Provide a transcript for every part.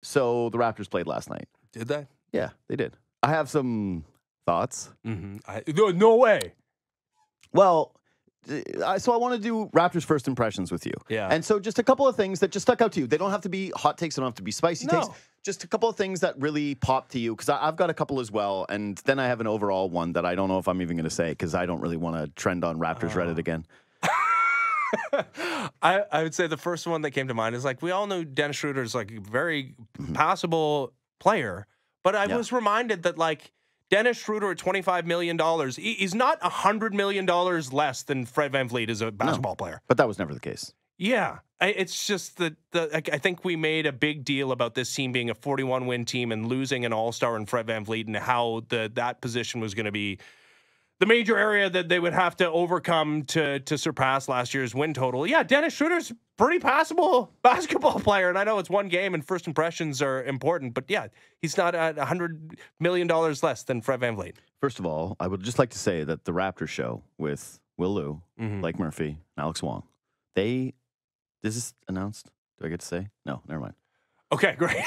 So the Raptors played last night. Did they? Yeah, they did. I have some thoughts. No way. Well, so I want to do Raptors first impressions with you. Yeah. And so just a couple of things that just stuck out to you. They don't have to be hot takes. They don't have to be spicy takes. No. Just a couple of things that really popped to you, because I've got a couple as well. And then I have an overall one that I don't know if I'm even going to say, because I don't really want to trend on Raptors Reddit again. I would say the first one that came to mind is like, we all know Dennis Schröder is like a very passable player, but I was reminded that like Dennis Schröder at $25 million, he's not $100 million less than Fred VanVleet as a basketball player. But that was never the case. Yeah. It's just that I think we made a big deal about this team being a 41-win team and losing an all-star in Fred VanVleet, and how that position was going to be the major area that they would have to overcome to surpass last year's win total. Yeah, Dennis Schröder's a pretty passable basketball player, and I know it's one game and first impressions are important, but yeah, he's not at $100 million less than Fred VanVleet. First of all, I would just like to say that the Raptors show with Will Liu, Blake Murphy, and Alex Wong, is this announced? Do I get to say? No, never mind. Okay, great.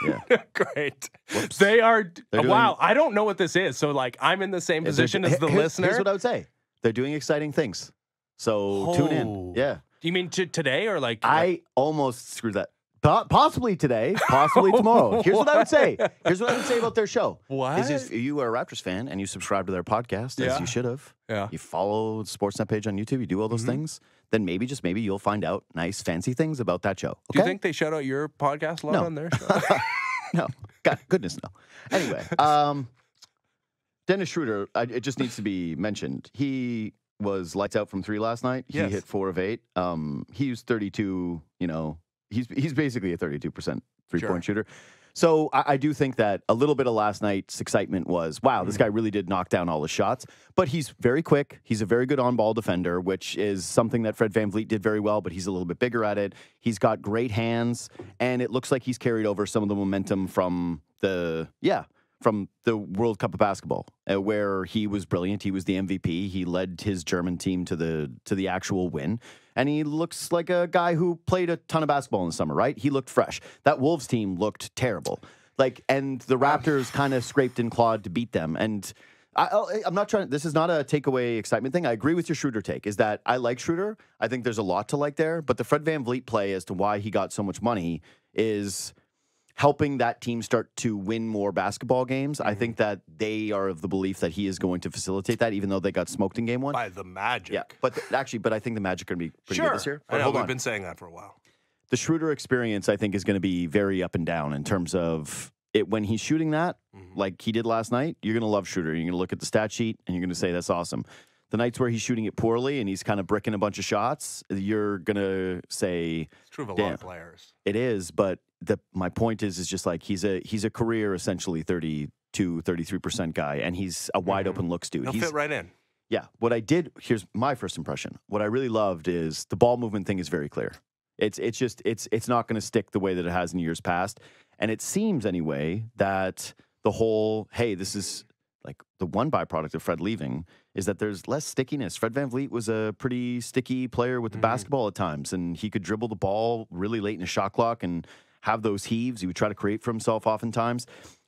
Yeah. Great. Whoops. They are, wow, I don't know what this is. So, like, I'm in the same position as the listener. Here's what I would say. They're doing exciting things. So tune in. Yeah. Do you mean today or like? I almost screwed that. Possibly today, possibly tomorrow. Here's what I would say. Here's what I would say about their show. What? Is if you are a Raptors fan and you subscribe to their podcast, as you should have, you follow the Sportsnet page on YouTube, you do all those things, then maybe, just maybe, you'll find out nice, fancy things about that show. Okay? Do you think they shout out your podcast a lot on their show? No. God, goodness, no. Anyway, Dennis Schröder, it just needs to be mentioned. He was lights out from 3 last night. He hit 4 of 8. He used 32, he's basically a 32% three-point shooter. So I do think that a little bit of last night's excitement was, wow, this guy really did knock down all his shots. But he's very quick. He's a very good on-ball defender, which is something that Fred VanVleet did very well, but he's a little bit bigger at it. He's got great hands, and it looks like he's carried over some of the momentum from the World Cup of Basketball, where he was brilliant. He was the MVP. He led his German team to the actual win. And he looks like a guy who played a ton of basketball in the summer, right? He looked fresh. That Wolves team looked terrible. And the Raptors kind of scraped and clawed to beat them. And I'm not trying, this is not a takeaway excitement thing. I agree with your Schröder take, is that I like Schröder. I think there's a lot to like there. But the Fred VanVleet play as to why he got so much money is helping that team start to win more basketball games. I think that they are of the belief that he is going to facilitate that, even though they got smoked in game 1. By the Magic. Yeah, but I think the Magic are going to be pretty good this year. But I know, hold we've on. been saying that for a while. The Schröder experience, I think, is going to be very up and down in terms of it. When he's shooting that, like he did last night, you're going to love Schröder. You're going to look at the stat sheet, and you're going to say, that's awesome. The nights where he's shooting it poorly and he's kind of bricking a bunch of shots, you're going to say, it's true of a lot of players. It is, but my point is just like he's a career essentially 33% guy, and he's a wide open looks dude. He'll fit right in. Yeah. Here's my first impression. What I really loved is the ball movement thing is very clear. It's not going to stick the way that it has in years past. And it seems anyway that the whole, hey, this is like the one byproduct of Fred leaving is that there's less stickiness. Fred VanVleet was a pretty sticky player with the basketball at times, and he could dribble the ball really late in the shot clock and have those heaves. He would try to create for himself oftentimes.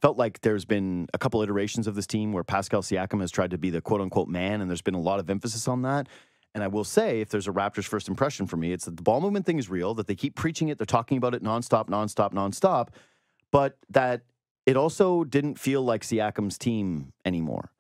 Felt like there's been a couple iterations of this team where Pascal Siakam has tried to be the quote-unquote man, and there's been a lot of emphasis on that. And I will say, if there's a Raptors first impression for me, it's that the ball movement thing is real, that they keep preaching it, they're talking about it nonstop, but that it also didn't feel like Siakam's team anymore.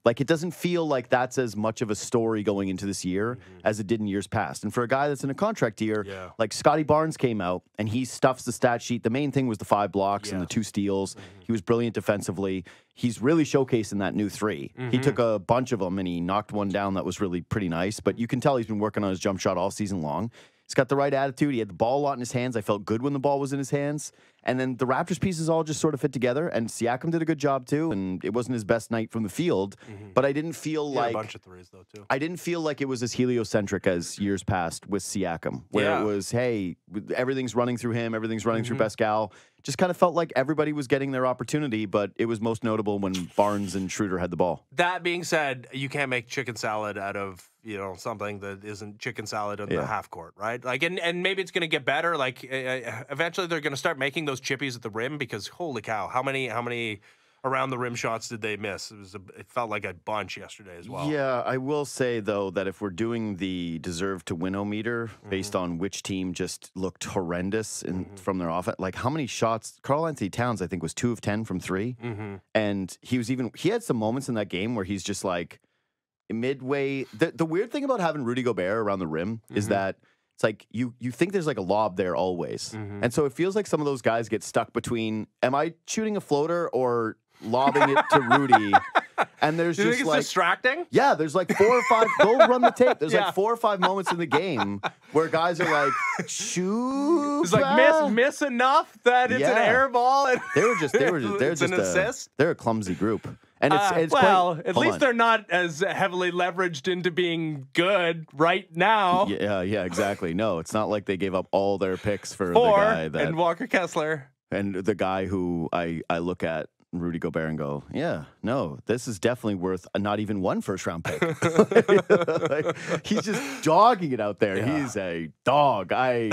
Like, it doesn't feel like that's as much of a story going into this year as it did in years past. And for a guy that's in a contract year, like Scotty Barnes came out and he stuffs the stat sheet. The main thing was the 5 blocks and the 2 steals. He was brilliant defensively. He's really showcasing that new 3. He took a bunch of them and he knocked one down that was really pretty nice. But you can tell he's been working on his jump shot all season long. He's got the right attitude. He had the ball a lot in his hands. I felt good when the ball was in his hands. And then the Raptors pieces all just sort of fit together. And Siakam did a good job too. And it wasn't his best night from the field. But I didn't feel like a bunch of threes though too. I didn't feel like it was as heliocentric as years past with Siakam, where it was, hey, everything's running through him, everything's running through Pascal. Just kind of felt like everybody was getting their opportunity, but it was most notable when Barnes and Schröder had the ball. That being said, you can't make chicken salad out of something that isn't chicken salad in the half court, right? Like, and maybe it's going to get better. Like, eventually they're going to start making those chippies at the rim because holy cow, how many around the rim shots did they miss? It felt like a bunch yesterday as well. Yeah, I will say though that if we're doing the deserve to win-o-meter based on which team just looked horrendous from their offense, like how many shots? Karl-Anthony Towns, I think, was 2 of 10 from 3, and he had some moments in that game where he's just like midway. The weird thing about having Rudy Gobert around the rim is that it's like you think there's like a lob there always, and so it feels like some of those guys get stuck between, am I shooting a floater or lobbing it to Rudy? And there's you just think it's distracting? Yeah, there's like 4 or 5. Go run the tape. There's like 4 or 5 moments in the game where guys are like, shoot. It's like miss enough that it's an air ball. And they're just an assist. They're a clumsy group. And it's well, quite, at least they're not as heavily leveraged into being good right now. Yeah, exactly. No, it's not like they gave up all their picks for the guy that, and Walker Kessler. And the guy who I look at Rudy Gobert and go, yeah, no, this is definitely worth not even 1 first-round pick. Like, he's just dogging it out there. Yeah. He's a dog. I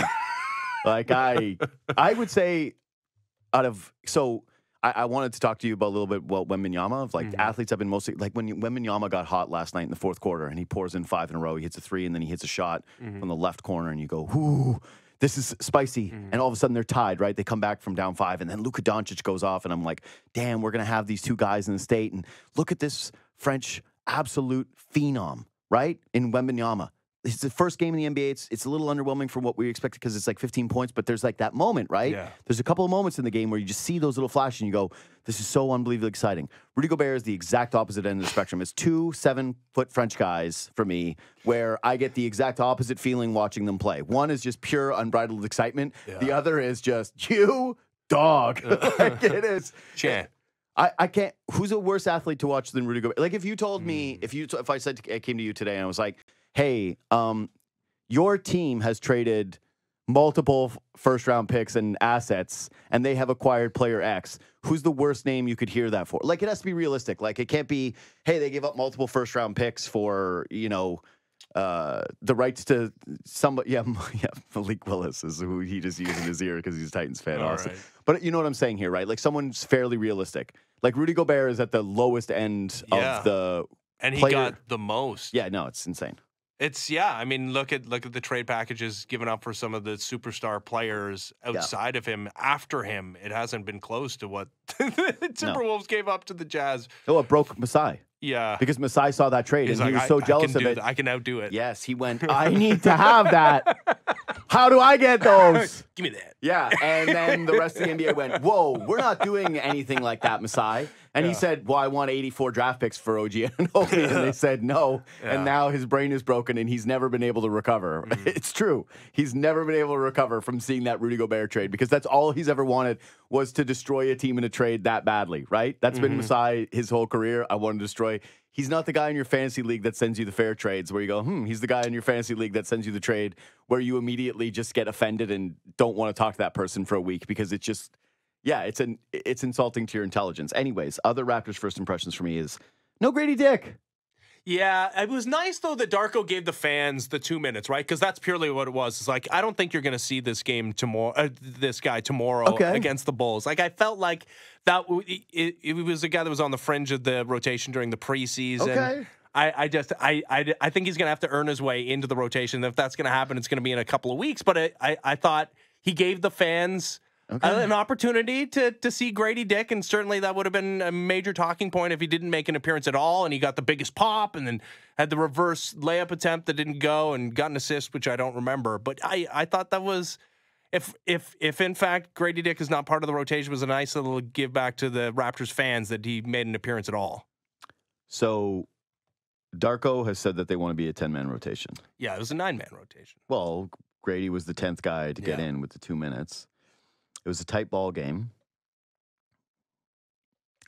would say I wanted to talk to you about a little bit about Wembanyama. Of like athletes have been mostly like when Wembanyama got hot last night in the 4th quarter and he pours in 5 in a row. He hits a 3 and then he hits a shot from the left corner and you go, whoo. This is spicy. And all of a sudden they're tied, right? They come back from down 5 and then Luka Doncic goes off and I'm like, damn, we're going to have these 2 guys in the state. And look at this French absolute phenom, right? In Wembanyama. It's the first game in the NBA. It's a little underwhelming from what we expected because it's like 15 points, but there's like that moment, right? Yeah. There's a couple of moments in the game where you just see those little flashes and you go, this is so unbelievably exciting. Rudy Gobert is the exact opposite end of the spectrum. It's 2 7-foot French guys for me where I get the exact opposite feeling watching them play. One is just pure unbridled excitement. Yeah. The other is just, you dog. Like it is. Chan. I can't. Who's a worse athlete to watch than Rudy Gobert? Like if you told me, if I said I came to you today and I was like, hey, your team has traded multiple first-round picks and assets, and they have acquired player X. Who's the worst name you could hear that for? Like, it has to be realistic. Like, it can't be, hey, they gave up multiple first-round picks for, the rights to somebody. Yeah, Malik Willis is who he just used in his ear because he's a Titans fan. Also. Right. But you know what I'm saying here, right? Like, someone's fairly realistic. Like, Rudy Gobert is at the lowest end of the And he player. got the most. Yeah, no, it's insane. I mean, look at the trade packages given up for some of the superstar players outside of him. After him, it hasn't been close to what the Timberwolves gave up to the Jazz. Oh, it broke Masai. Yeah. Because Masai saw that trade and he was so jealous of it. I can outdo it. Yes, he went, I need to have that. How do I get those? Give me that. Yeah, and then the rest of the NBA went, whoa, we're not doing anything like that, Masai. And he said, well, I want 84 draft picks for OG Anunoby. And they said no. Yeah. And now his brain is broken and he's never been able to recover. It's true. He's never been able to recover from seeing that Rudy Gobert trade because that's all he's ever wanted was to destroy a team in a trade that badly, right? That's been Masai his whole career. I want to destroy. He's not the guy in your fantasy league that sends you the fair trades where you go, he's the guy in your fantasy league that sends you the trade where you immediately just get offended and don't want to talk to that person for a week because it's just, it's insulting to your intelligence. Anyways, other Raptors first impressions for me is no Grady Dick. Yeah, it was nice, though, that Darko gave the fans the 2 minutes, right? Because that's purely what it was. It's like, I don't think you're going to see this game tomorrow, this guy tomorrow against the Bulls. Like, I felt like that it was a guy that was on the fringe of the rotation during the preseason. Okay. I think he's going to have to earn his way into the rotation. If that's going to happen, it's going to be in a couple of weeks. But I thought he gave the fans an opportunity to see Grady Dick, and certainly that would have been a major talking point if he didn't make an appearance at all, and he got the biggest pop, and then had the reverse layup attempt that didn't go, and got an assist, which I don't remember. But I thought that was, if in fact Grady Dick is not part of the rotation, was a nice little give back to the Raptors fans that he made an appearance at all. So Darko has said that they want to be a 10-man rotation. Yeah, it was a 9-man rotation. Well, Grady was the 10th guy to get in with the 2 minutes. It was a tight ball game.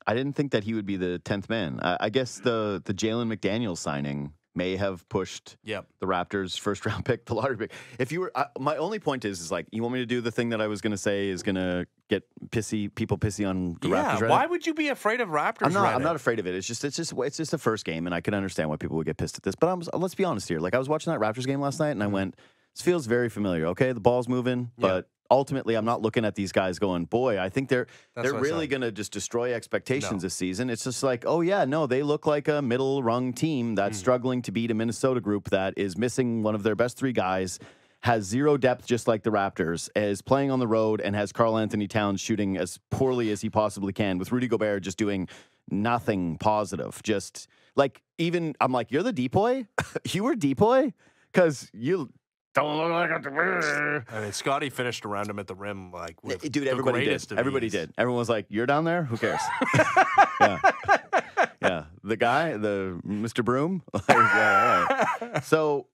I didn't think that he would be the 10th man. I guess the Jalen McDaniels signing may have pushed Yep. the Raptors' first-round pick, the lottery pick. If you were, my only point is like, you want me to do the thing that I was going to say is going to get people pissy on the Raptors Reddit? Why would you be afraid of Raptors Reddit? I'm not afraid of it. It's just the first game, and I can understand why people would get pissed at this. But let's be honest here. Like, I was watching that Raptors game last night, and I went, this feels very familiar. Okay, the ball's moving, but ultimately, I'm not looking at these guys going, boy, I think they're really going to just destroy expectations this season. It's just like, oh, yeah, no, they look like a middle-rung team that's struggling to beat a Minnesota group that is missing one of their best 3 guys, has 0 depth just like the Raptors, is playing on the road, and has Karl Anthony Towns shooting as poorly as he possibly can, with Rudy Gobert just doing nothing positive. Just, like, even, I'm like, you're the depoy? You were depoy? Because you... don't look like a... I mean, Scotty finished around him at the rim, like, with dude, everybody did. Everybody did. Everyone was like, you're down there? Who cares? Yeah. The guy, the Mr. Broom. Like, yeah, all right. So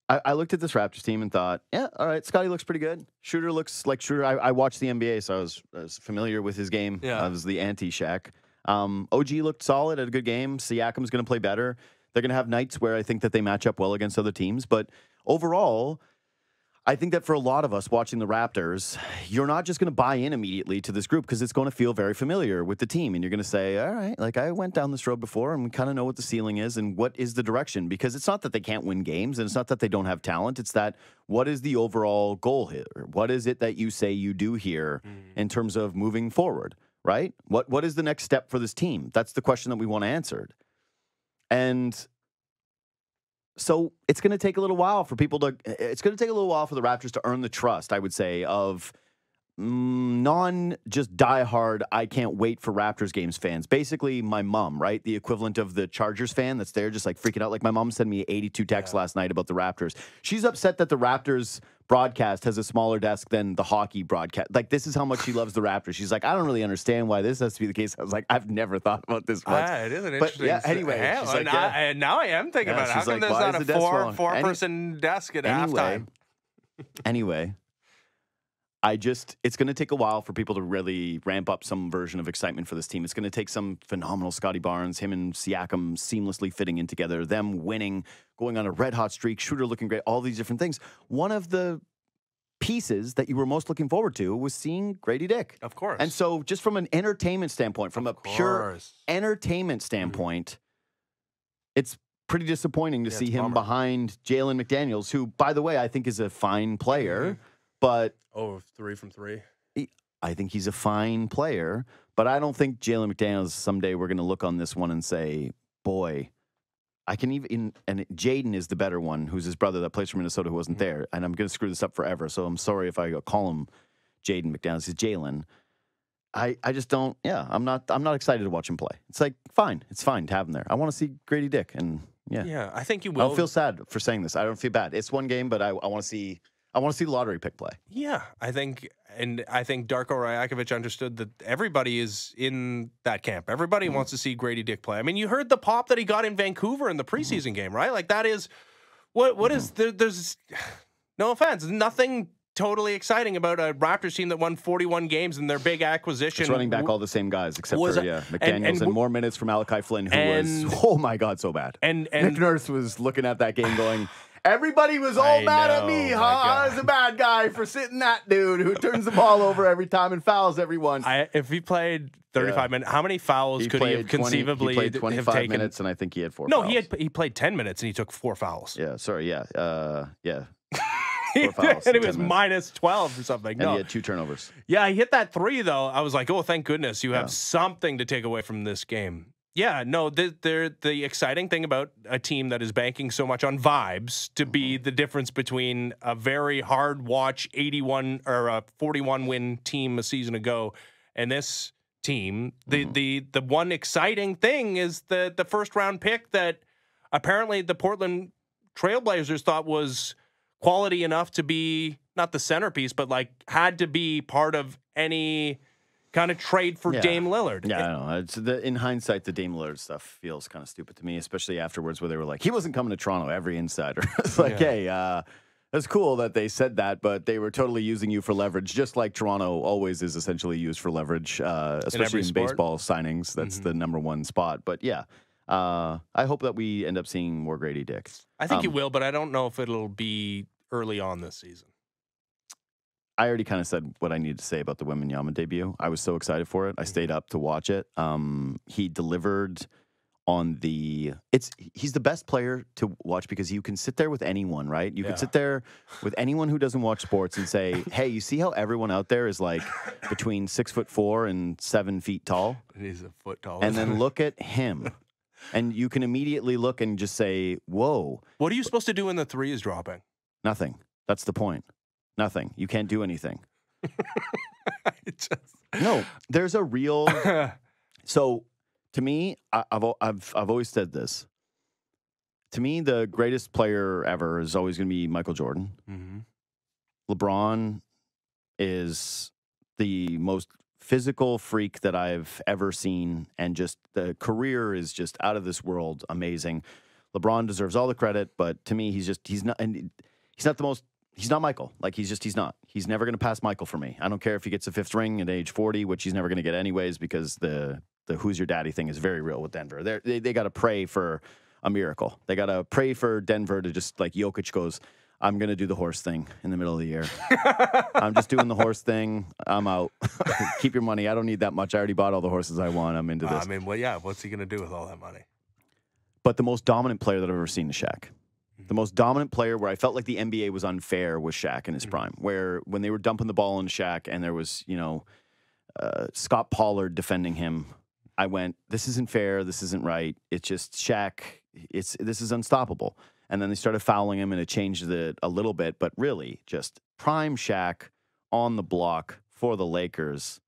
I looked at this Raptors team and thought, yeah, all right, Scotty looks pretty good. Schröder looks like Schröder. I watched the NBA, so I was familiar with his game. Yeah. I was the anti-Shaq. OG looked solid, had a good game. Siakam's going to play better. They're going to have nights where I think that they match up well against other teams. But overall, I think that for a lot of us watching the Raptors, you're not just going to buy in immediately to this group because it's going to feel very familiar with the team. And you're going to say, all right, like I went down this road before and we kind of know what the ceiling is and what is the direction. Because it's not that they can't win games and it's not that they don't have talent. It's that what is the overall goal here? What is it that you say you do here in terms of moving forward, right? What is the next step for this team? That's the question that we want answered. And so it's going to take a little while for people to, it's going to take a little while for the Raptors to earn the trust, I would say, of just diehard, I can't wait for Raptors games fans. Basically, my mom, right? The equivalent of the Chargers fan that's there just like freaking out. Like my mom sent me 82 texts last night about the Raptors. She's upset that the Raptors broadcast has a smaller desk than the hockey broadcast. Like, this is how much she loves the Raptors. She's like, I don't really understand why this has to be the case. I was like, I've never thought about this once. It is an interesting. But yeah, anyway. She's like, and now I am thinking about it. How come like, there's not a four-person desk at halftime? Anyway. It's going to take a while for people to really ramp up some version of excitement for this team. It's going to take some phenomenal Scotty Barnes, him and Siakam seamlessly fitting in together, them winning, going on a red-hot streak, Schröder looking great, all these different things. One of the pieces that you were most looking forward to was seeing Grady Dick. Of course. And so just from an entertainment standpoint, from a pure entertainment standpoint, it's pretty disappointing to see him behind Jalen McDaniels, who, by the way, I think is a fine player, but... 3 from 3. I think he's a fine player, but I don't think Jalen McDaniels someday we're going to look on this one and say, boy, I can even, and Jaden is the better one, who's his brother that plays for Minnesota who wasn't there, and I'm going to screw this up forever, so I'm sorry if I call him Jaden McDaniels. He's Jalen. I just don't, I'm not excited to watch him play. It's like, fine. It's fine to have him there. I want to see Grady Dick, and Yeah, I think you will. I don't feel sad for saying this. I don't feel bad. It's one game, but I want to see... I want to see the lottery pick play. Yeah, I think Darko Rajakovic understood that everybody is in that camp. Everybody wants to see Grady Dick play. I mean, you heard the pop that he got in Vancouver in the preseason game, right? Like, that is what is there's no offense, nothing totally exciting about a Raptors team that won 41 games in their big acquisition. It's running back all the same guys except for McDaniels and more minutes from Malachi Flynn, who was, oh my God, so bad. And Nick Nurse was looking at that game going, everybody was all mad at me, huh? I was a bad guy for sitting that dude who turns the ball over every time and fouls everyone. If he played 35 minutes, how many fouls could he have conceivably he played 25 have taken? minutes, and I think he had 4 No, fouls. he played 10 minutes, and he took 4 fouls. Yeah, sorry, yeah. 4 fouls. And it was minus 12 or something. And he had 2 turnovers. Yeah, he hit that 3, though. I was like, oh, thank goodness you have something to take away from this game. Yeah, no, the exciting thing about a team that is banking so much on vibes to be the difference between a very hard watch 81 or a 41 win team a season ago and this team, the one exciting thing is the first round pick that apparently the Portland Trailblazers thought was quality enough to be not the centerpiece, but like had to be part of any kind of trade for Dame Lillard. Yeah, I know. In hindsight, the Dame Lillard stuff feels kind of stupid to me, especially afterwards where they were like, he wasn't coming to Toronto, every insider. It's like, hey, it's cool that they said that, but they were totally using you for leverage, just like Toronto always is essentially used for leverage, especially in baseball signings. That's the #1 spot. But yeah, I hope that we end up seeing more Grady Dick. I think you will, but I don't know if it'll be early on this season. I already kind of said what I needed to say about the Wembanyama debut. I was so excited for it. I stayed up to watch it. He delivered on he's the best player to watch because you can sit there with anyone, right? You can sit there with anyone who doesn't watch sports and say, hey, you see how everyone out there is like between 6'4" and 7 feet tall? And he's a foot taller. And then look at him. And you can immediately look and just say, whoa. What are you supposed to do when the three is dropping? Nothing. That's the point. Nothing. You can't do anything. No, there's a real. So to me, I've always said this. To me, the greatest player ever is always going to be Michael Jordan. Mm-hmm. LeBron is the most physical freak that I've ever seen, and just the career is just out of this world, amazing. LeBron deserves all the credit, but to me, he's not the most. He's not Michael. Like, he's not. He's never going to pass Michael for me. I don't care if he gets a 5th ring at age 40, which he's never going to get anyways, because the who's your daddy thing is very real with Denver. They got to pray for a miracle. They got to pray for Denver to just, like Jokic goes, I'm going to do the horse thing in the middle of the year. I'm just doing the horse thing. I'm out. Keep your money. I don't need that much. I already bought all the horses I want. I'm into this. I mean, well, yeah, what's he going to do with all that money? But the most dominant player that I've ever seen is Shaq. The most dominant player where I felt like the NBA was unfair was Shaq in his prime, where when they were dumping the ball into Shaq and there was, Scott Pollard defending him, I went, this isn't fair. This isn't right. It's just Shaq. This is unstoppable. And then they started fouling him and it changed it a little bit. But really, just prime Shaq on the block for the Lakers.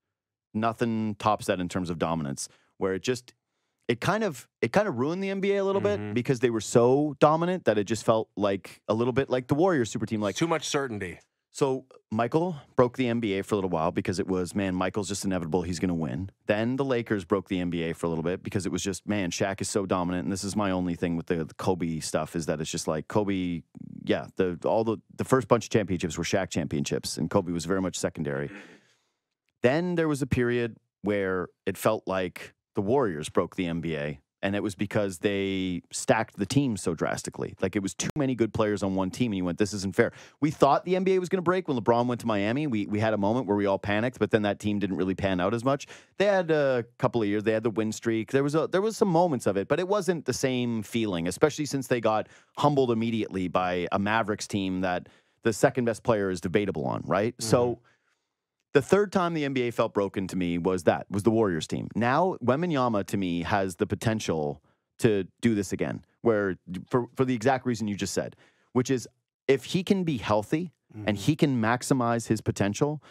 Nothing tops that in terms of dominance, where it kind of ruined the NBA a little bit because they were so dominant that it just felt like a little bit like the Warriors super team. Like, too much certainty. So Michael broke the NBA for a little while because it was, man, Michael's just inevitable. He's going to win. Then the Lakers broke the NBA for a little bit because it was just, man, Shaq is so dominant. And this is my only thing with the Kobe stuff, is that it's just like Kobe, yeah, the first bunch of championships were Shaq championships, and Kobe was very much secondary. Then there was a period where it felt like the Warriors broke the NBA, and it was because they stacked the team so drastically. Like, it was too many good players on one team, and you went, this isn't fair. We thought the NBA was going to break when LeBron went to Miami. We had a moment where we all panicked, but then that team didn't really pan out as much. They had a couple of years. They had the win streak. There was some moments of it, but it wasn't the same feeling, especially since they got humbled immediately by a Mavericks team that the second best player is debatable on, right? Mm-hmm. So the third time the NBA felt broken to me was the Warriors team. Now, Wembanyama, to me, has the potential to do this again, where for the exact reason you just said, which is if he can be healthy and he can maximize his potential,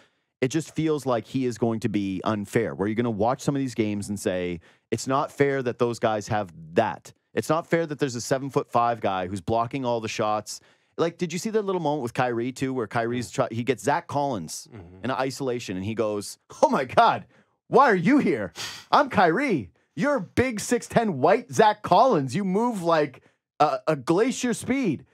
it just feels like he is going to be unfair, where you're going to watch some of these games and say, it's not fair that those guys have that. It's not fair that there's a 7'5" guy who's blocking all the shots. Like, did you see that little moment with Kyrie, too, where he gets Zach Collins in isolation, and he goes, oh, my God, why are you here? I'm Kyrie. You're big 6'10" white Zach Collins. You move like a glacier speed.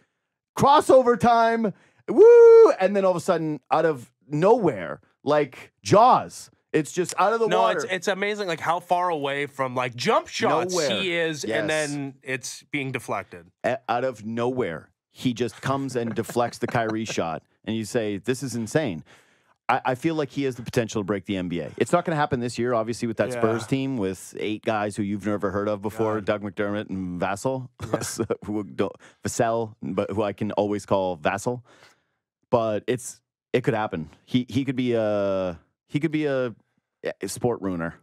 Crossover time, woo! And then all of a sudden, out of nowhere, like Jaws, it's just out of the water. No, it's amazing, like, how far away from, like, jump shots he is, and then it's being deflected. Out of nowhere. He just comes and deflects the Kyrie shot, and you say, this is insane. I feel like he has the potential to break the NBA. It's not going to happen this year, obviously, with that Spurs team with 8 guys who you've never heard of before, Doug McDermott and Vassell, Vassell, but who I can always call Vassell. But it could happen. He could be a sport ruiner.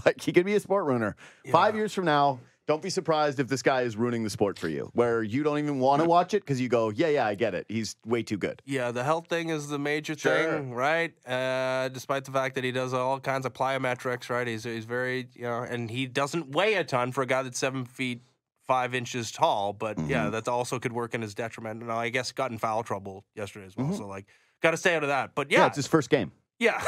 Like, he could be a sport ruiner. 5 years from now, don't be surprised if this guy is ruining the sport for you, where you don't even want to watch it because you go, yeah, I get it. He's way too good. Yeah, the health thing is the major thing, right? Despite the fact that he does all kinds of plyometrics, right? He's very, and he doesn't weigh a ton for a guy that's 7 feet 5 inches tall. But yeah, that also could work in his detriment. And I guess got in foul trouble yesterday as well. So, like, got to stay out of that. But yeah, it's his first game. Yeah.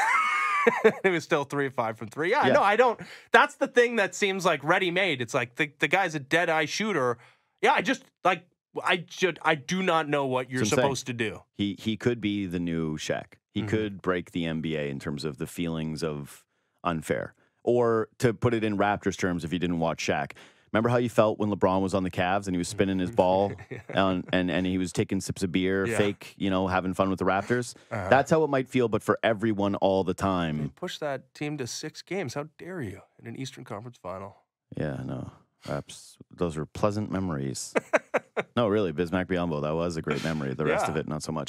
It was still 3-5 from 3. Yeah, no, I don't. That's the thing that seems like ready-made. It's like the guy's a dead-eye shooter. Yeah, I do not know what you're supposed to do. He could be the new Shaq. He could break the NBA in terms of the feelings of unfair. Or to put it in Raptors terms, if you didn't watch Shaq, Remember how you felt when LeBron was on the Cavs and he was spinning his ball and he was taking sips of beer, fake, having fun with the Raptors? That's how it might feel, but for everyone all the time. They pushed that team to 6 games. How dare you in an Eastern Conference final? Yeah, no. Raps, those are pleasant memories. No, really, Bismack Biyombo, that was a great memory. The rest of it, not so much.